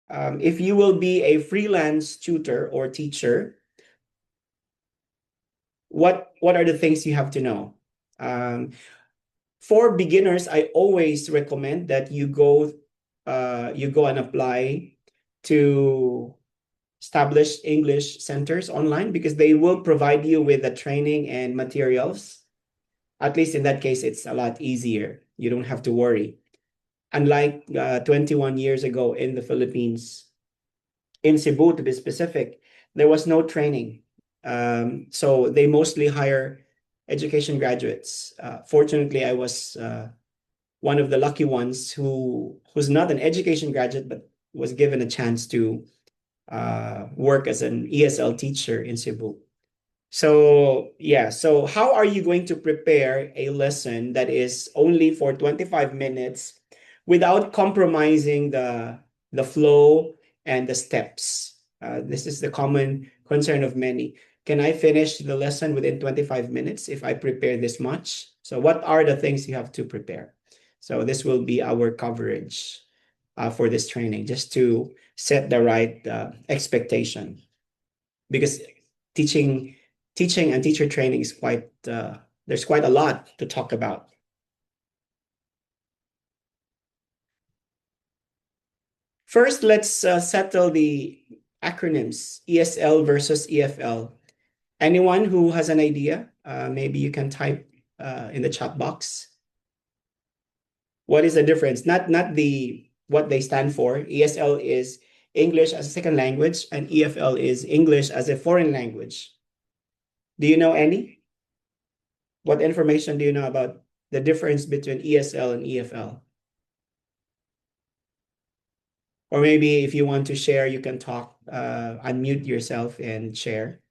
if you will be a freelance tutor or teacher, what are the things you have to know? For beginners, I always recommend that you go and apply to established English centers online, because they will provide you with the training and materials. At least in that case, it's a lot easier. You don't have to worry. Unlike 21 years ago in the Philippines, in Cebu to be specific, there was no training. So they mostly hire education graduates. Fortunately, I was one of the lucky ones who's not an education graduate, but was given a chance to work as an ESL teacher in Cebu. So yeah, so how are you going to prepare a lesson that is only for 25 minutes without compromising the flow and the steps? This is the common concern of many. Can I finish the lesson within 25 minutes if I prepare this much? So what are the things you have to prepare? So this will be our coverage for this training, just to set the right expectation, because teaching and teacher training is quite there's quite a lot to talk about. First, let's settle the acronyms, ESL versus EFL. Anyone who has an idea, maybe you can type in the chat box. What is the difference? Not the what they stand for. ESL is English as a second language, and EFL is English as a foreign language. Do you know any? What information do you know about the difference between ESL and EFL? Or maybe if you want to share, you can talk, unmute yourself and share.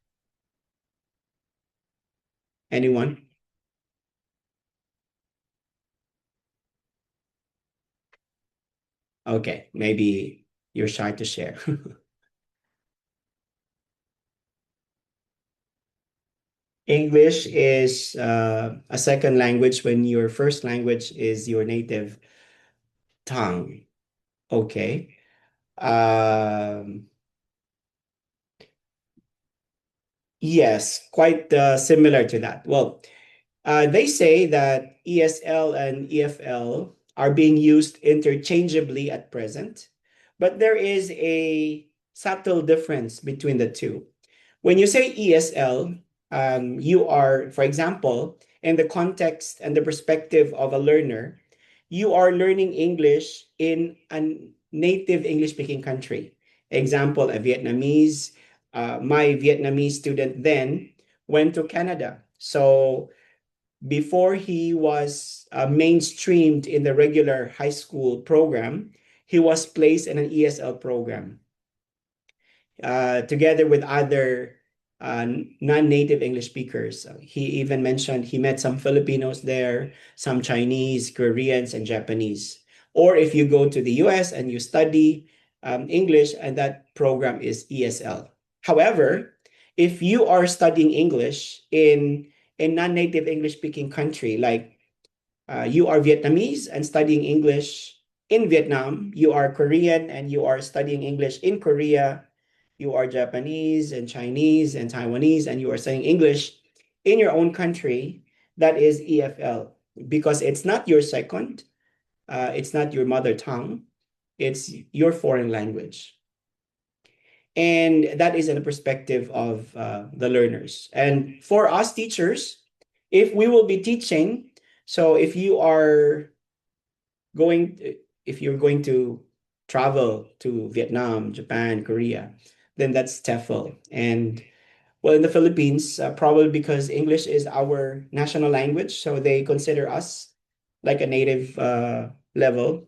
Anyone? Okay, maybe you're shy to share. English is a second language when your first language is your native tongue. Okay. Um, yes, quite similar to that. Well, they say that ESL and EFL are being used interchangeably at present, but there is a subtle difference between the two. When you say ESL, you are, for example, in the context and the perspective of a learner, you are learning English in a native English-speaking country. Example, a Vietnamese. My Vietnamese student then went to Canada. So before he was mainstreamed in the regular high school program, he was placed in an ESL program together with other non-native English speakers. He even mentioned he met some Filipinos there, some Chinese, Koreans, and Japanese. Or if you go to the US and you study English, and that program is ESL. However, if you are studying English in a non-native English-speaking country, like you are Vietnamese and studying English in Vietnam, you are Korean and you are studying English in Korea, you are Japanese and Chinese and Taiwanese, and you are studying English in your own country, that is EFL, because it's not your second, it's not your mother tongue, it's your foreign language. And that is in the perspective of the learners. And for us teachers, if we will be teaching, so if you're going to travel to Vietnam, Japan, Korea, then that's TEFL. And well, in the Philippines, probably because English is our national language, so they consider us like a native level,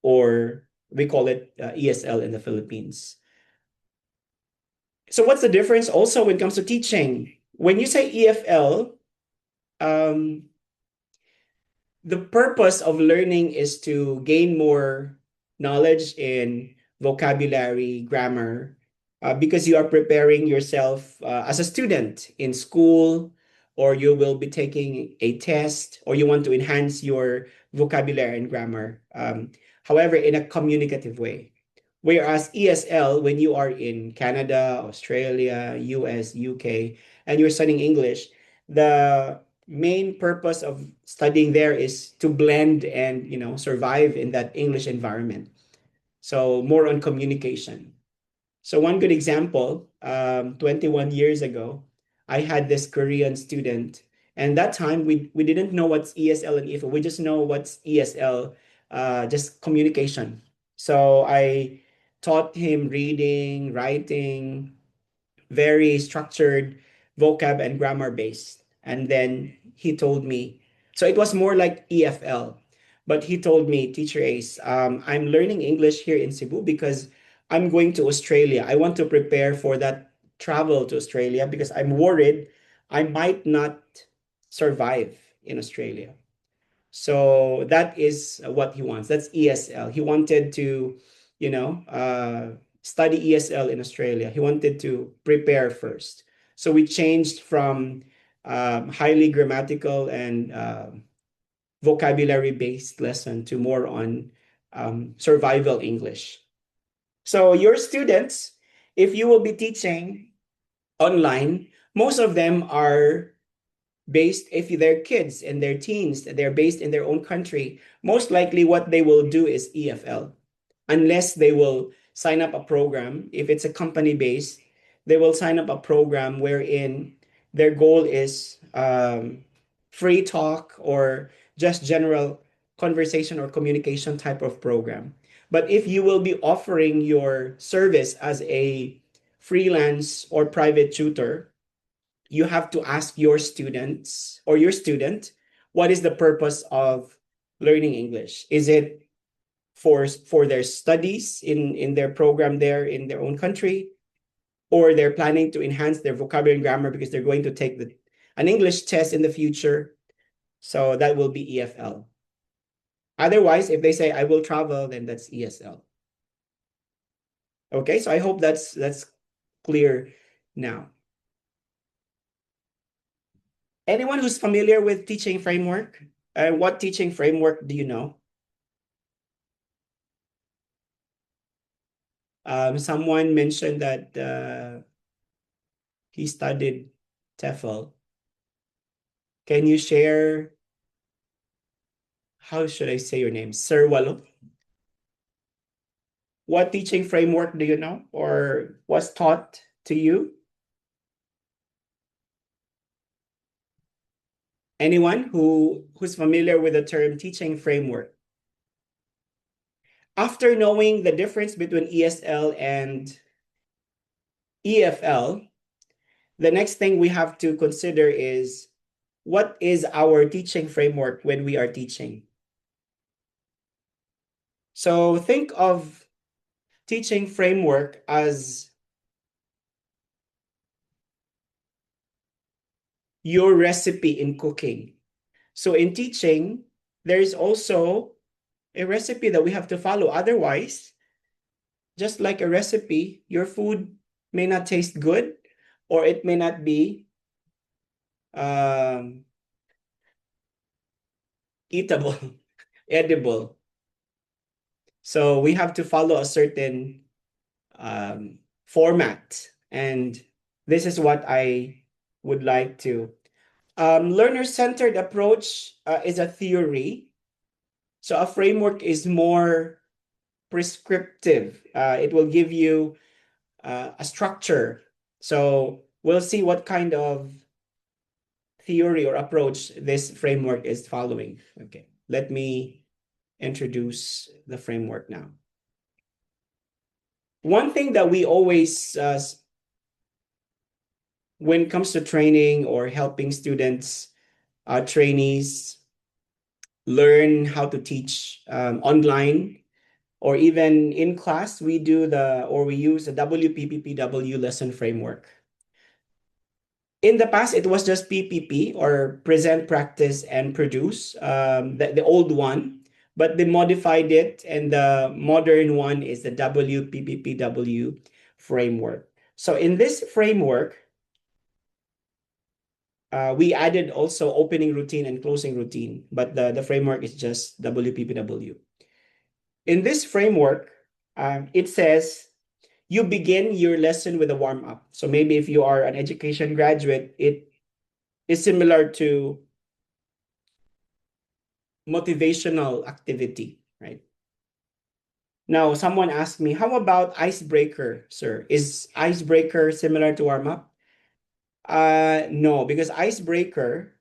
or we call it ESL in the Philippines. So what's the difference also when it comes to teaching? When you say EFL, um, the purpose of learning is to gain more knowledge in vocabulary, grammar, because you are preparing yourself as a student in school, or you will be taking a test, or you want to enhance your vocabulary and grammar. However, in a communicative way. Whereas ESL, when you are in Canada, Australia, US, UK, and you're studying English, the main purpose of studying there is to blend and, survive in that English environment. So more on communication. So one good example, 21 years ago, I had this Korean student, and that time we didn't know what's ESL and EFL. We just know what's ESL, just communication. So I taught him reading, writing, very structured vocab and grammar based. And then he told me, so it was more like EFL, but he told me, Teacher Ace, I'm learning English here in Cebu because I'm going to Australia. I want to prepare for that travel to Australia because I'm worried I might not survive in Australia. So that is what he wants. That's ESL. He wanted to, study ESL in Australia. He wanted to prepare first. So we changed from highly grammatical and vocabulary-based lesson to more on survival English. So your students, if you will be teaching online, most of them are based, if they're kids and they're teens, they're based in their own country, most likely what they will do is EFL, unless they will sign up a program. If it's a company based, they will sign up a program wherein their goal is free talk or just general conversation or communication type of program. But if you will be offering your service as a freelance or private tutor, you have to ask your students or your student, what is the purpose of learning English? Is it for their studies in their program there in their own country, or they're planning to enhance their vocabulary and grammar because they're going to take an English test in the future? So that will be EFL. Otherwise, if they say I will travel, then that's ESL. Okay, so I hope that's clear now. Anyone who's familiar with teaching framework? What teaching framework do you know? Someone mentioned that he studied TEFL. Can you share, how should I say your name? Sir Walo? What teaching framework do you know or was taught to you? Anyone who's familiar with the term teaching framework? After knowing the difference between ESL and EFL, the next thing we have to consider is, what is our teaching framework when we are teaching? So think of teaching framework as your recipe in cooking. So in teaching, there's also a recipe that we have to follow. Otherwise, just like a recipe, your food may not taste good or it may not be eatable, edible. So we have to follow a certain format. And this is what I would like to. Learner-centered approach is a theory. So a framework is more prescriptive. It will give you a structure. So we'll see what kind of theory or approach this framework is following. Okay, let me introduce the framework now. One thing that we always, when it comes to training or helping students, trainees learn how to teach online or even in class, we use the WPPPW lesson framework. In the past, it was just PPP, or present, practice, and produce, the old one, but they modified it, and the modern one is the WPPPW framework. So in this framework, we added also opening routine and closing routine, but the framework is just WPPW. In this framework, It says you begin your lesson with a warm-up. So maybe if you are an education graduate, it is similar to motivational activity, right? Now, someone asked me, how about icebreaker, sir? Is icebreaker similar to warm-up? No, because icebreaker,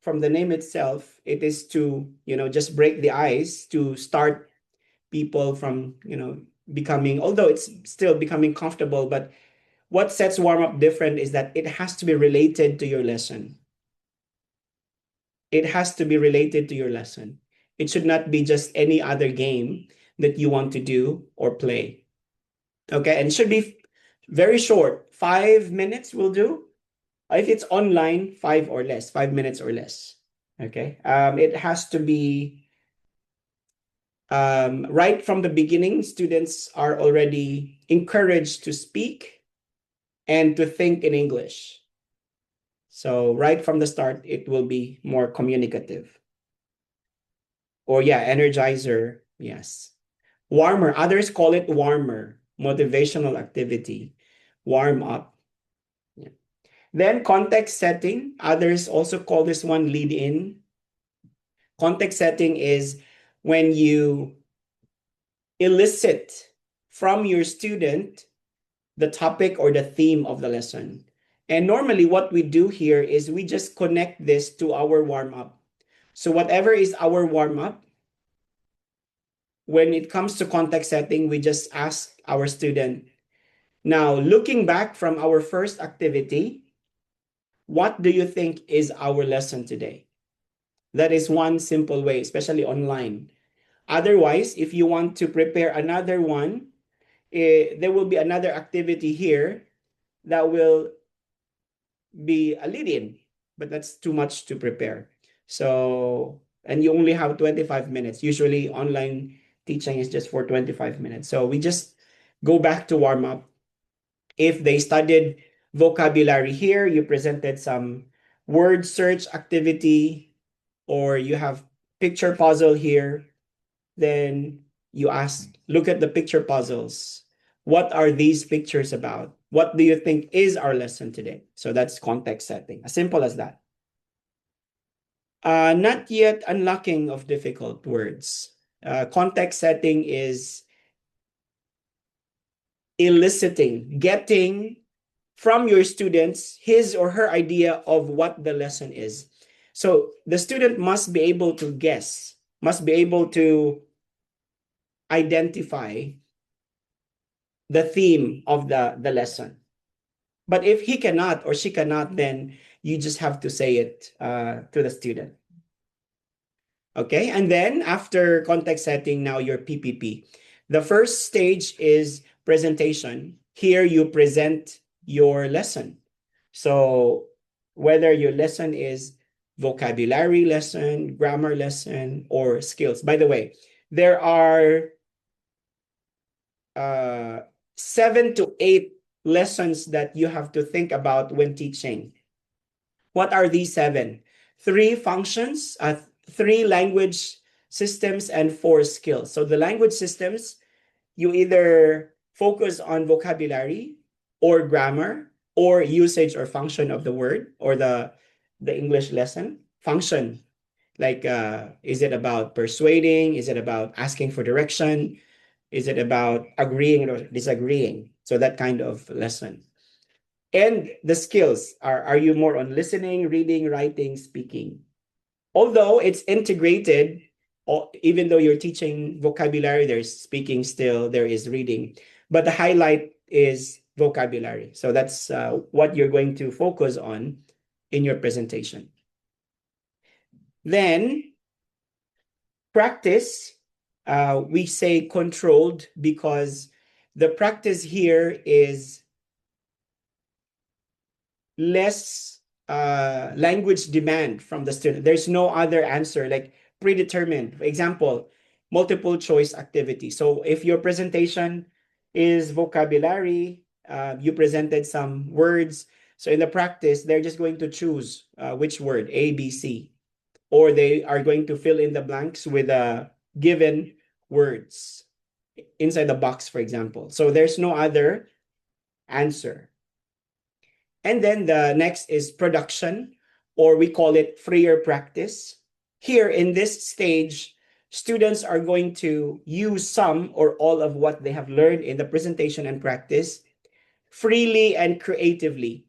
from the name itself, it is to, just break the ice to start people from, becoming, although it's still becoming comfortable, but what sets warm-up different is that it has to be related to your lesson. It has to be related to your lesson. It should not be just any other game that you want to do or play. Okay, and it should be very short. 5 minutes will do. If it's online, 5 minutes or less. Okay, it has to be right from the beginning. Students are already encouraged to speak and to think in English. So right from the start, it will be more communicative. Or yeah, energizer, yes. Warmer, others call it warmer, motivational activity, warm up. Yeah. Then context setting, others also call this one lead in. Context setting is when you elicit from your student the topic or the theme of the lesson. And normally what we do here is we just connect this to our warm-up. So whatever is our warm-up, when it comes to context setting, we just ask our student, now looking back from our first activity, what do you think is our lesson today? That is one simple way, especially online. Otherwise, if you want to prepare another one, there will be another activity here that will be a lead-in, but that's too much to prepare. So, and you only have 25 minutes. Usually online teaching is just for 25 minutes. So we just go back to warm up. If they studied vocabulary here, you presented some word search activity, or you have picture puzzle here, then you ask, look at the picture puzzles. What are these pictures about? What do you think is our lesson today? So that's context setting, as simple as that. Not yet unlocking of difficult words. Context setting is eliciting, getting from your students his or her idea of what the lesson is. So the student must be able to guess, must be able to identify the theme of the lesson. But if he cannot or she cannot, then you just have to say it to the student. Okay, and then after context setting, now your PPP. The first stage is presentation. Here you present your lesson. So whether your lesson is vocabulary lesson, grammar lesson, or skills. By the way, there are 7 to 8 lessons that you have to think about when teaching. What are these 7? 3 functions, 3 language systems, and 4 skills. So the language systems, you either focus on vocabulary or grammar or usage or function of the word or the English lesson. Function, like is it about persuading? Is it about asking for direction? Is it about agreeing or disagreeing? So that kind of lesson. And the skills, are you more on listening, reading, writing, speaking? Although it's integrated, even though you're teaching vocabulary, there's speaking still, there is reading, but the highlight is vocabulary. So that's what you're going to focus on in your presentation. Then practice, we say controlled because the practice here is less language demand from the student. There's no other answer like predetermined. For example, multiple choice activity. So if your presentation is vocabulary, you presented some words. So in the practice, they're just going to choose which word, A, B, C, or they are going to fill in the blanks with given words. inside the box, for example. So there's no other answer. And then the next is production, or we call it freer practice. Here in this stage, students are going to use some or all of what they have learned in the presentation and practice freely and creatively.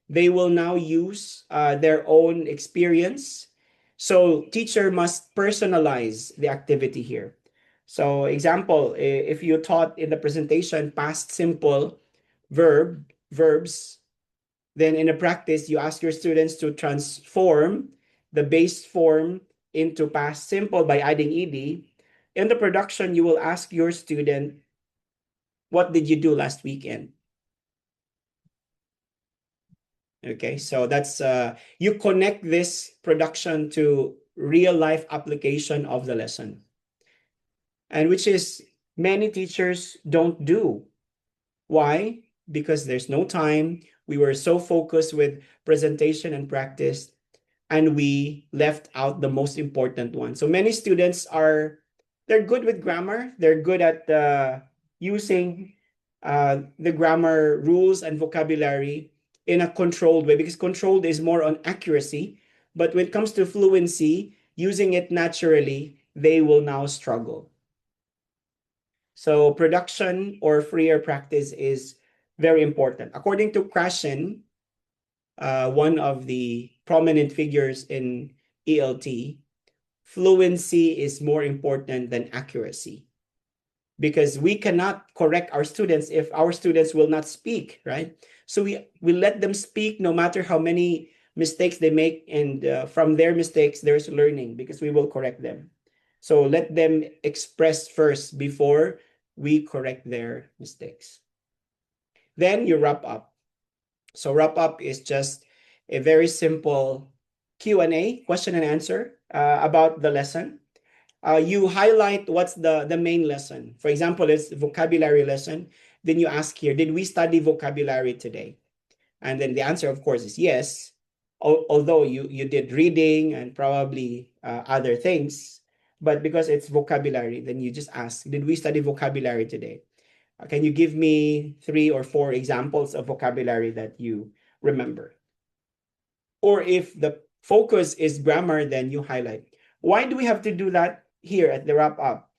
They will now use their own experience. So teacher must personalize the activity here. So example, if you taught in the presentation past simple verbs, then in a practice, you ask your students to transform the base form into past simple by adding ed. In the production, you will ask your student, what did you do last weekend? Okay, so that's you connect this production to real life application of the lesson, and which is many teachers don't do. Why? Because there's no time. We were so focused with presentation and practice, and we left out the most important one. So many students they're good with grammar. They're good at using the grammar rules and vocabulary in a controlled way, because controlled is more on accuracy. But when it comes to fluency, using it naturally, they will now struggle. So production or freer practice is very important. According to Krashen, one of the prominent figures in ELT, fluency is more important than accuracy, because we cannot correct our students if our students will not speak, right? So we let them speak no matter how many mistakes they make, and from their mistakes, there's learning, because we will correct them. So let them express first before we correct their mistakes. Then you wrap up. So wrap up is just a very simple Q&A, question and answer, about the lesson. You highlight what's the main lesson. For example, it's vocabulary lesson. Then you ask here, did we study vocabulary today? And then the answer, of course, is yes. Although you did reading and probably other things, but because it's vocabulary, then you just ask, did we study vocabulary today? Can you give me 3 or 4 examples of vocabulary that you remember? Or if the focus is grammar, then you highlight. Why do we have to do that here at the wrap up?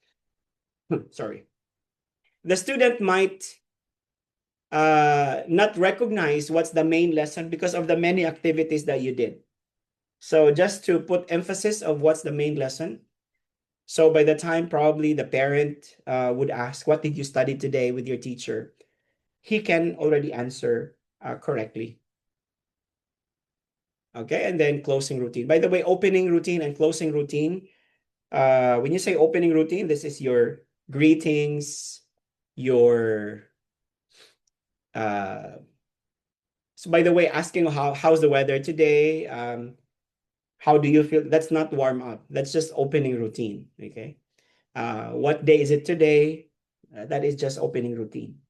Sorry. The student might not recognize what's the main lesson because of the many activities that you did. So just to put emphasis of what's the main lesson. So by the time probably the parent would ask, what did you study today with your teacher? He can already answer correctly. Okay, and then closing routine. By the way, opening routine and closing routine, when you say opening routine, this is your greetings, your so by the way, asking how's the weather today, how do you feel? That's not warm up. That's just opening routine. Okay, what day is it today? That is just opening routine.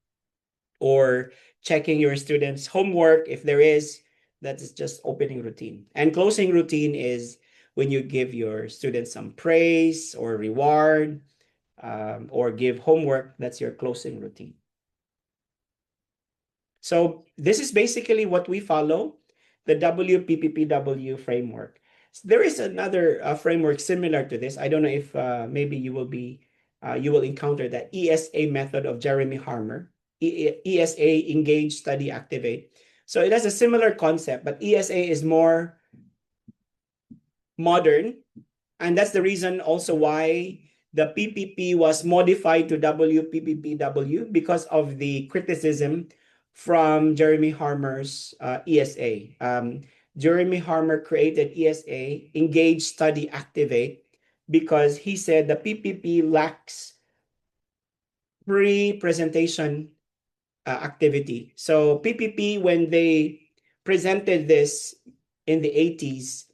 Or checking your students' homework if there is. That is just opening routine. And closing routine is when you give your students some praise or reward, or give homework. That's your closing routine. So this is basically what we follow, the WPPPW framework. There is another framework similar to this. I don't know if maybe you will encounter that ESA method of Jeremy Harmer. ESA, engage, study, activate. So it has a similar concept, but ESA is more modern, and that's the reason also why the PPP was modified to WPPPW, because of the criticism from Jeremy Harmer's ESA. Jeremy Harmer created ESA, engage, study, activate, because he said the PPP lacks pre-presentation activity. So PPP, when they presented this in the 80s,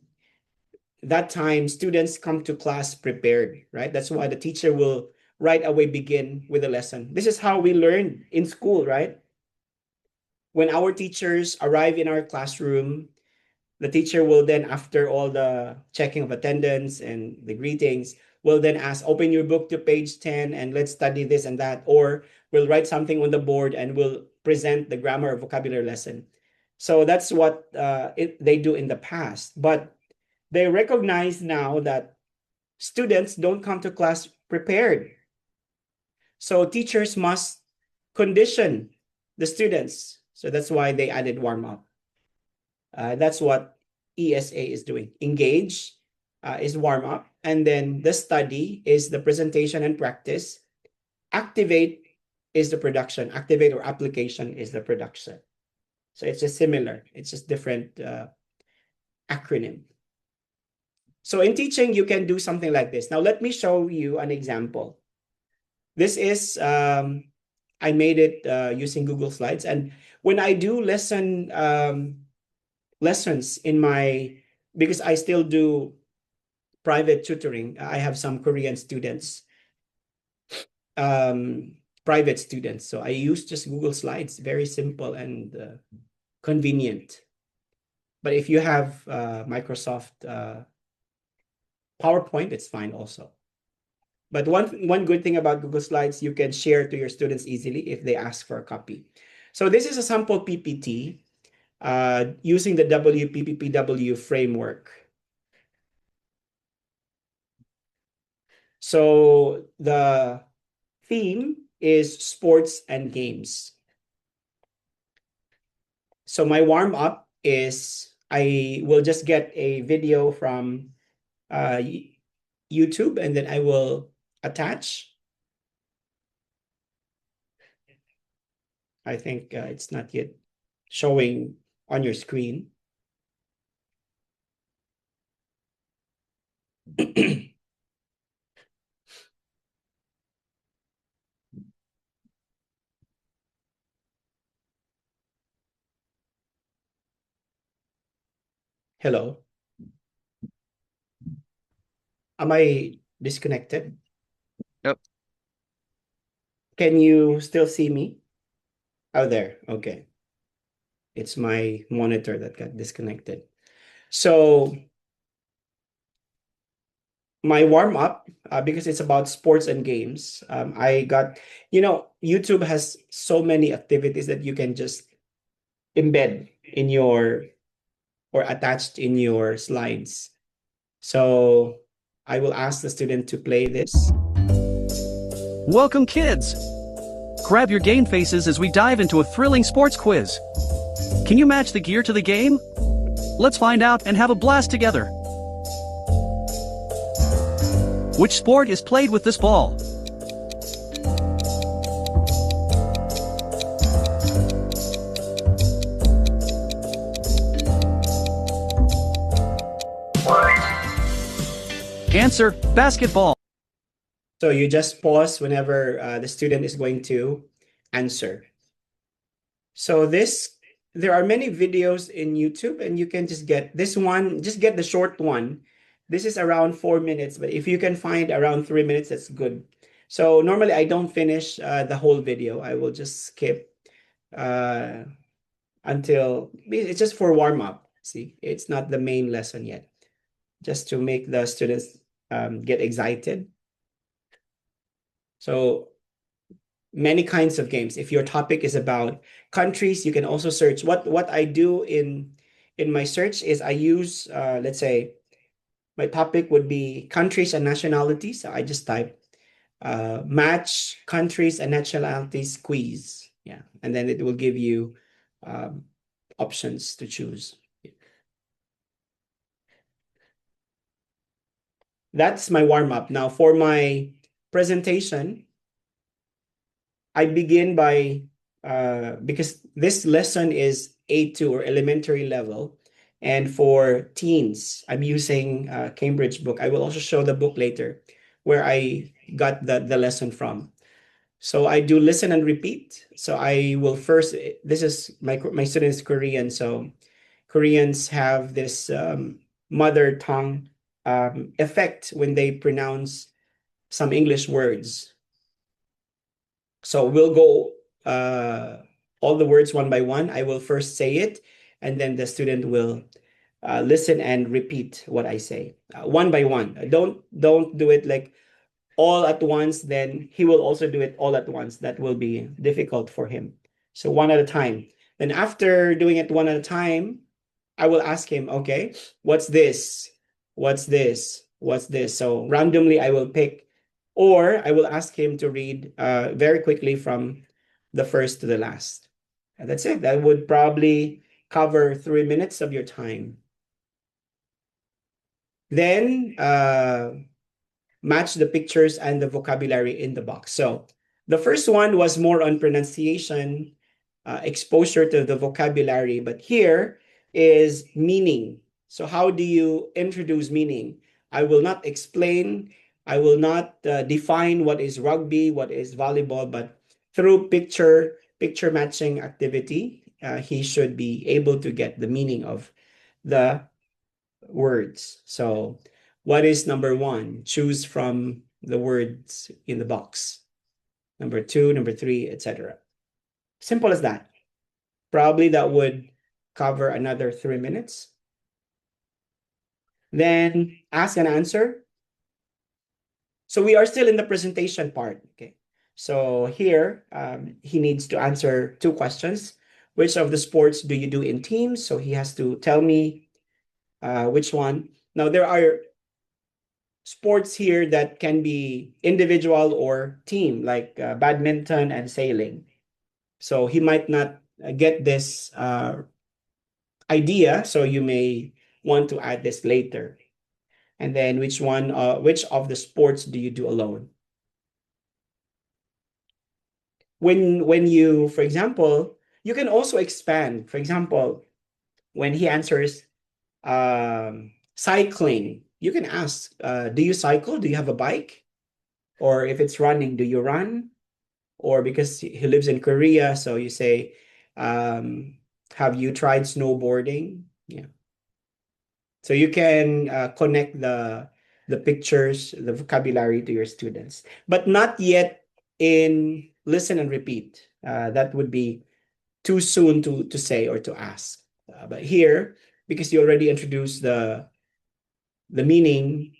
that time students come to class prepared, right? That's why the teacher will right away begin with a lesson. This is how we learn in school, right? When our teachers arrive in our classroom, the teacher will then, after all the checking of attendance and the greetings, will then ask, open your book to page 10 and let's study this and that, or we'll write something on the board and we'll present the grammar or vocabulary lesson. So that's what they do in the past. But they recognize now that students don't come to class prepared. So teachers must condition the students. So that's why they added warm-up. That's what ESA is doing. Engage is warm-up, and then the study is the presentation and practice. Activate is the production. Activate or application is the production. So it's just similar. It's just different acronym. So in teaching, you can do something like this. Now, let me show you an example. This is, I made it using Google Slides. And when I do lessons in my, because I still do private tutoring, I have some Korean students, private students. So I use just Google Slides, very simple and convenient. But if you have Microsoft PowerPoint, it's fine also. But one good thing about Google Slides, you can share to your students easily if they ask for a copy. So this is a sample PPT using the WPPPW framework. So the theme is sports and games. So my warm-up is I will just get a video from YouTube, and then I will attach. I think it's not yet showing on your screen. Hello. Am I disconnected? Yep. Can you still see me? Oh, there. Okay. It's my monitor that got disconnected. So my warm-up, because it's about sports and games, I got, YouTube has so many activities that you can just embed in your or attached in your slides. So I will ask the student to play this. Welcome, kids! Grab your game faces as we dive into a thrilling sports quiz. Can you match the gear to the game? Let's find out and have a blast together. Which sport is played with this ball? Answer, basketball. So you just pause whenever the student is going to answer. So there are many videos in YouTube, and you can just get this one, just get the short one. This is around 4 minutes, but if you can find around 3 minutes, that's good. So normally I don't finish the whole video. I will just skip until it's just for warm up. See, it's not the main lesson yet, just to make the students get excited. So many kinds of games. If your topic is about countries, you can also search. What I do in my search is I use, let's say, my topic would be countries and nationalities. So I just type match countries and nationalities quiz. Yeah, and then it will give you options to choose. That's my warm-up. Now for my presentation, I begin by, because this lesson is A2 or elementary level, and for teens, I'm using Cambridge book. I will also show the book later where I got the lesson from. So I do listen and repeat. So I will first, this is my students Korean. So Koreans have this mother tongue effect when they pronounce some English words. So we'll go all the words one by one. I will first say it, and then the student will listen and repeat what I say one by one. Don't do it like all at once, then he will also do it all at once. That will be difficult for him. So one at a time. Then after doing it one at a time, I will ask him, okay, what's this? What's this? What's this? So randomly I will pick, or I will ask him to read very quickly from the first to the last. And that's it. That would probably cover 3 minutes of your time. Then match the pictures and the vocabulary in the box. So the first one was more on pronunciation, exposure to the vocabulary, but here is meaning. So how do you introduce meaning? I will not explain, I will not define what is rugby, what is volleyball, but through picture matching activity, he should be able to get the meaning of the words. So what is number one? Choose from the words in the box. Number two, number three, etc. Simple as that. Probably that would cover another 3 minutes. Then ask and answer. So we are still in the presentation part. Okay. So here, he needs to answer 2 questions. Which of the sports do you do in teams? So he has to tell me which one. Now, there are sports here that can be individual or team, like badminton and sailing. So he might not get this idea, so you may want to add this later. And then which of the sports do you do alone? When you, for example, you can also expand. For example, when he answers cycling, you can ask, do you cycle? Do you have a bike? Or if it's running, do you run? Or because he lives in Korea, so you say, have you tried snowboarding? Yeah. So you can connect the pictures, the vocabulary to your students, but not yet in listen and repeat. That would be too soon to say or to ask. But here, because you already introduced the meaning,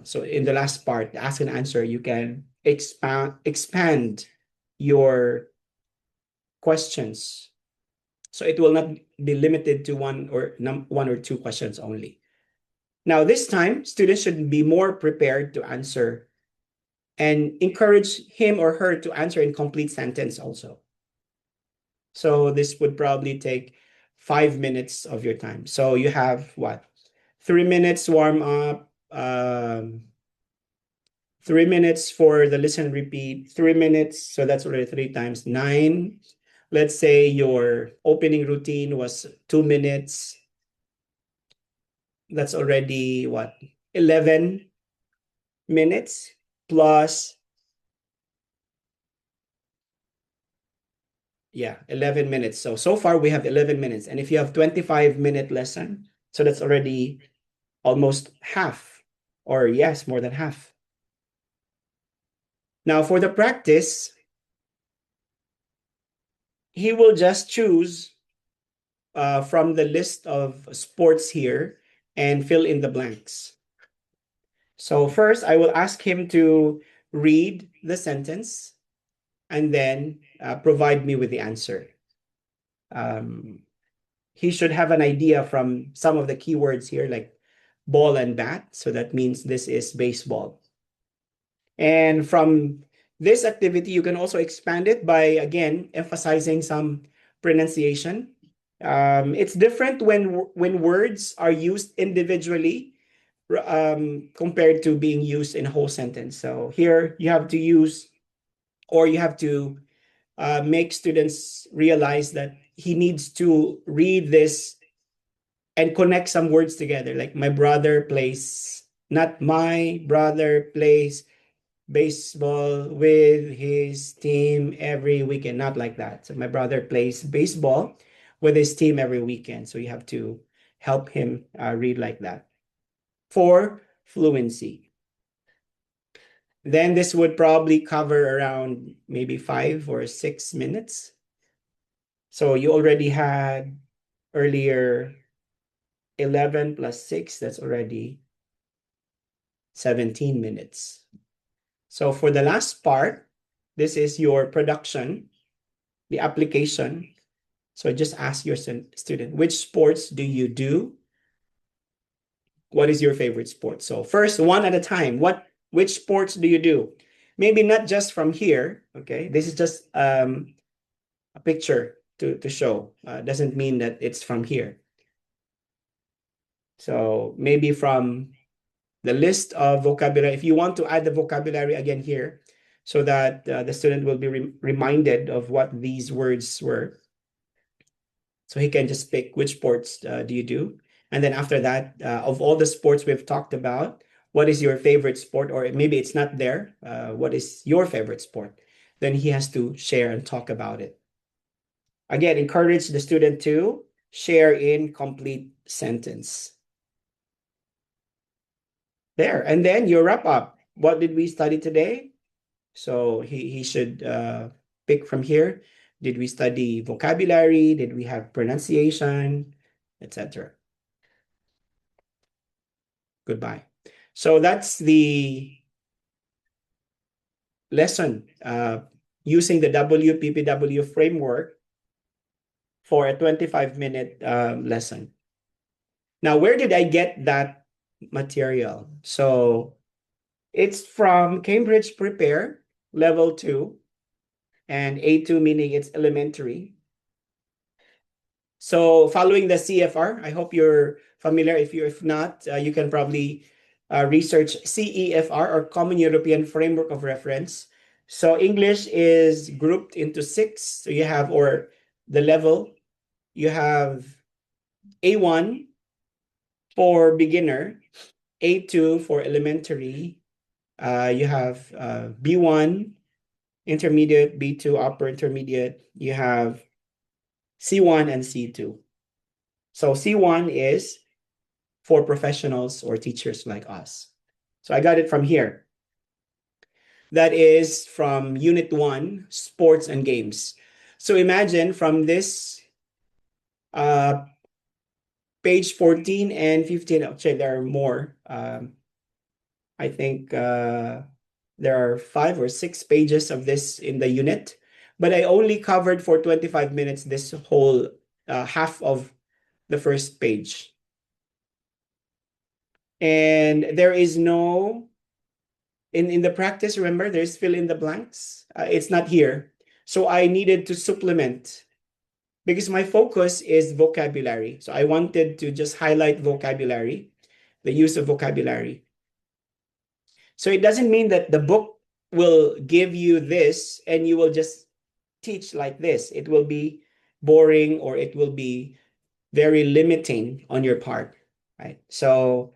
so in the last part, ask and answer, you can expand your questions. So it will not be limited to one or two questions only. Now, this time, students should be more prepared to answer and encourage him or her to answer in complete sentence also. So this would probably take 5 minutes of your time. So you have what? 3 minutes warm up, 3 minutes for the listen and repeat, 3 minutes. So that's already 3 times 9. Let's say your opening routine was 2 minutes. That's already what? 11 minutes plus, yeah, 11 minutes. So far we have 11 minutes. And if you have 25-minute lesson, so that's already almost half, or yes, more than half. Now for the practice, he will just choose from the list of sports here and fill in the blanks. So first, I will ask him to read the sentence and then provide me with the answer. He should have an idea from some of the keywords here, like ball and bat. So that means this is baseball. And from this activity, you can also expand it by, again, emphasizing some pronunciation. It's different when words are used individually compared to being used in a whole sentence. So here you have to use, or you have to make students realize that he needs to read this and connect some words together. Like my brother plays, not my brother plays baseball with his team every weekend. Not like that. So my brother plays baseball with his team every weekend. So you have to help him read like that for fluency. Then this would probably cover around maybe 5 or 6 minutes. So you already had earlier 11 plus 6, that's already 17 minutes. So for the last part, this is your production, the application. So just ask your student, which sports do you do? What is your favorite sport? So first, one at a time. Which sports do you do? Maybe not just from here, okay? This is just a picture to show. Doesn't mean that it's from here. So maybe from the list of vocabulary, if you want to add the vocabulary again here, so that the student will be reminded of what these words were. So he can just pick which sports do you do. And then after that, of all the sports we've talked about, what is your favorite sport? Or maybe it's not there. What is your favorite sport? Then he has to share and talk about it. Again, encourage the student to share in complete sentence. There. And then your wrap up. What did we study today? So he should pick from here. Did we study vocabulary? Did we have pronunciation, etc.? Goodbye. So that's the lesson using the WPPW framework for a 25-minute lesson. Now, where did I get that material? So it's from Cambridge Prepare Level 2 and A2, meaning it's elementary. So following the CFR, I hope you're familiar. If not, you can probably research CEFR, or Common European Framework of Reference. So English is grouped into 6. So you have, or the level, you have A1 for beginner, A2 for elementary, you have B1, intermediate, B2, upper intermediate, you have C1 and C2. So C1 is for professionals or teachers like us. So I got it from here. That is from Unit 1, Sports and Games. So imagine from this page 14 and 15, actually there are more. I think there are 5 or 6 pages of this in the unit, but I only covered for 25 minutes this whole half of the first page. And there is no, in the practice, remember, there's fill in the blanks. It's not here. So I needed to supplement because my focus is vocabulary. So I wanted to just highlight vocabulary, the use of vocabulary. So it doesn't mean that the book will give you this and you will just teach like this. It will be boring, or it will be very limiting on your part, right? So,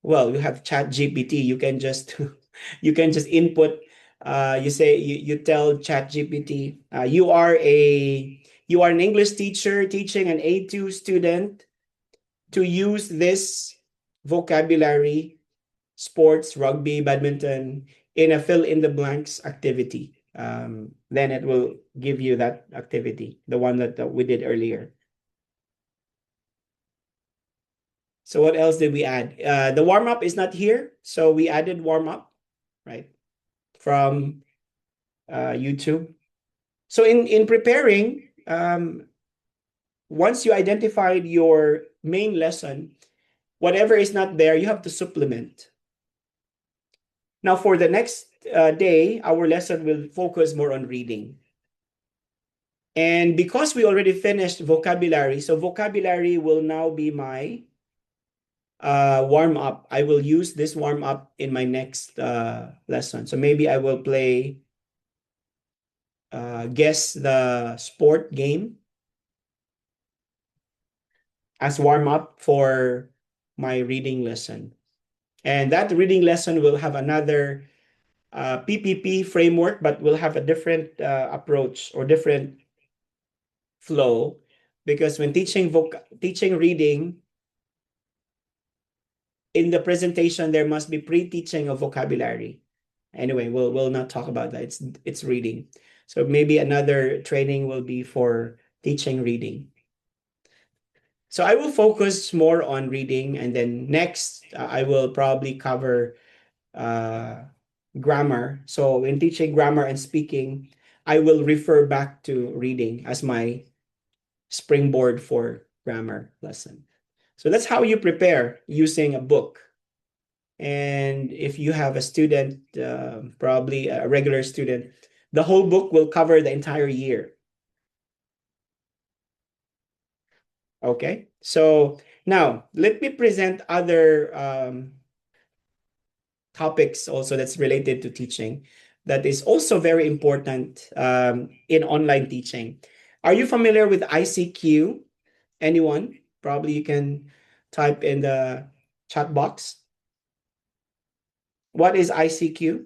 well, you have Chat GPT. You can just input. You tell Chat GPT, you are an English teacher teaching an A2 student to use this vocabulary, sports, rugby, badminton, in a fill in the blanks activity. Then it will give you that activity, the one that we did earlier. So what else did we add? The warm-up is not here. So we added warm-up, right, from YouTube. So in preparing, once you identified your main lesson, whatever is not there, you have to supplement. Now for the next day, our lesson will focus more on reading. And because we already finished vocabulary, so vocabulary will now be my warm-up. I will use this warm-up in my next lesson. So maybe I will play guess the sport game as warm-up for my reading lesson. And that reading lesson will have another PPP framework, but will have a different approach or different flow, because when teaching reading, in the presentation there must be pre-teaching of vocabulary. Anyway, we'll not talk about that. It's reading. So maybe another training will be for teaching reading. So I will focus more on reading, and then next I will probably cover grammar. So in teaching grammar and speaking, I will refer back to reading as my springboard for grammar lesson. So that's how you prepare using a book. And if you have a student, probably a regular student, the whole book will cover the entire year. Okay, so now let me present other topics also that's related to teaching that is also very important in online teaching. Are you familiar with ICQ? Anyone? Probably you can type in the chat box. What is ICQ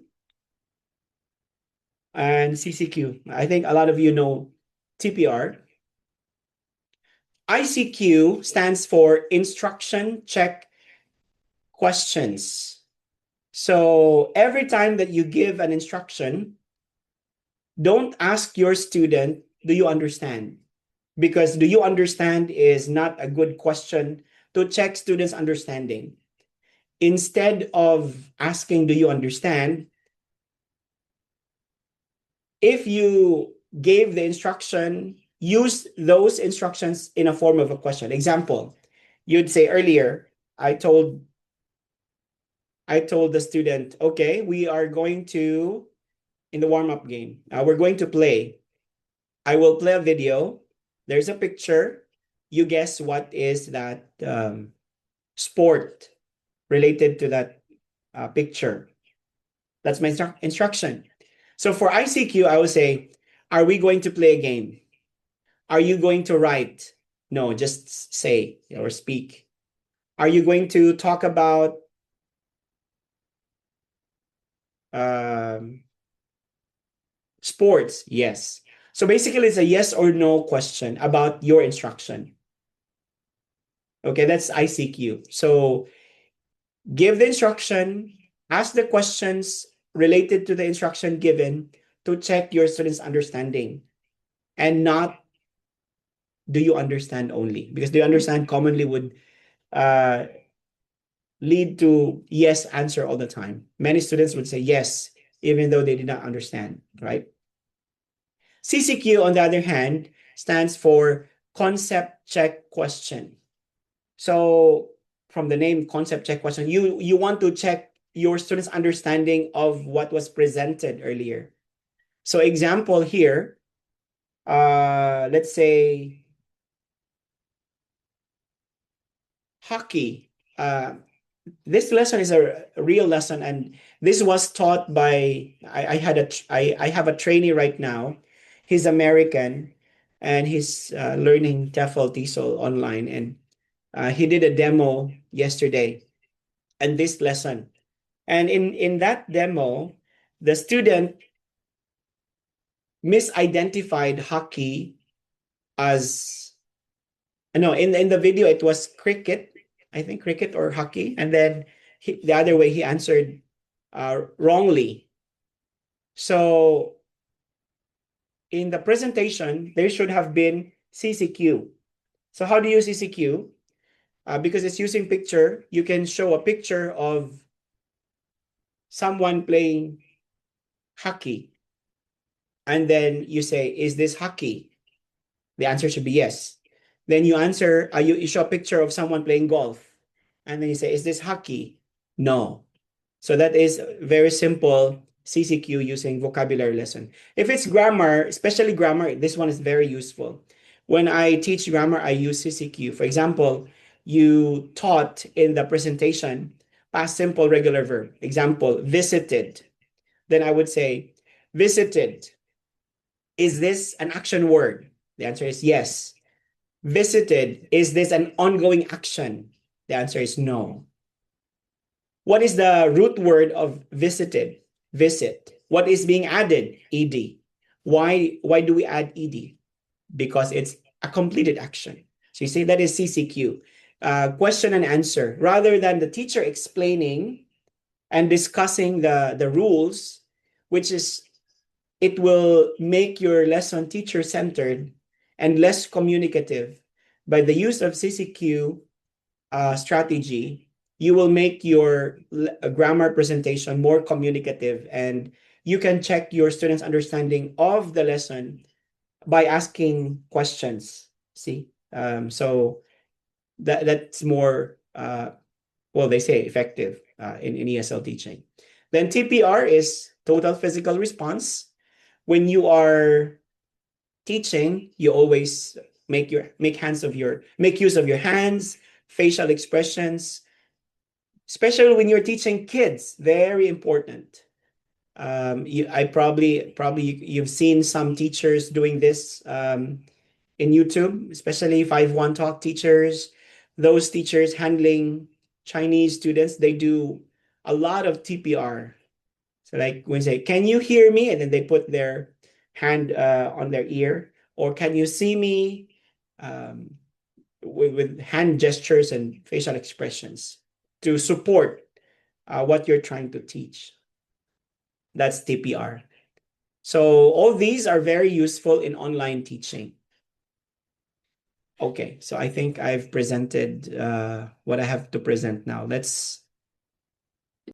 and CCQ? I think a lot of you know TPR. ICQ stands for Instruction Check Questions. So every time that you give an instruction, don't ask your student, do you understand? Because do you understand is not a good question to check students' understanding. Instead of asking, do you understand? If you gave the instruction, use those instructions in a form of a question. Example, you'd say earlier, I told the student, okay, we are going to, in the warm-up game, we're going to play. I will play a video. There's a picture. You guess what is that sport related to that picture. That's my instruction. So for ICQ, I will say, are we going to play a game? Are you going to write? No, just say or speak. Are you going to talk about sports? Yes. So basically, it's a yes or no question about your instruction. Okay, that's ICQ. So give the instruction, ask the questions related to the instruction given to check your students' understanding, and not do you understand only, because do you understand commonly would lead to yes answer all the time. Many students would say yes, even though they did not understand, right? CCQ, on the other hand, stands for Concept Check Question. So from the name Concept Check Question, you want to check your students' understanding of what was presented earlier. So example here, let's say hockey. This lesson is a real lesson, and this was taught by I have a trainee right now. He's American, and he's learning TEFL TESOL online, and he did a demo yesterday and this lesson. And in that demo, the student misidentified hockey as no, in the video it was cricket, I think cricket or hockey, and then the other way he answered wrongly. So in the presentation, there should have been CCQ. So how do you use CCQ? Because it's using picture, you can show a picture of someone playing hockey. And then you say, is this hockey? The answer should be yes. Then you answer, you show a picture of someone playing golf. And then you say, is this hockey? No. So that is very simple CCQ using vocabulary lesson. If it's grammar, especially grammar, this one is very useful. When I teach grammar, I use CCQ. For example, you taught in the presentation past simple regular verb. Example, visited. Then I would say, visited. Is this an action word? The answer is yes. Visited, is this an ongoing action? The answer is no. What is the root word of visited? Visit. What is being added? Ed. Why do we add ed? Because it's a completed action. So you say that is CCQ. Question and answer. Rather than the teacher explaining and discussing the rules, which is, it will make your lesson teacher-centered and less communicative. by the use of CCQ strategy, you will make your grammar presentation more communicative, and you can check your students' understanding of the lesson by asking questions. See, so that's more well, they say effective in ESL teaching. Then TPR is total physical response. When you are teaching, you always make use of your hands, facial expressions, especially when you're teaching kids. Very important. You've seen some teachers doing this in YouTube, especially 5-1 talk teachers. Those teachers handling Chinese students, they do a lot of TPR. So like when they say, "Can you hear me?" and then they put their hand on their ear, or "Can you see me?" With hand gestures and facial expressions to support what you're trying to teach. That's TPR. So all these are very useful in online teaching. Okay, so I think I've presented what I have to present now. Let's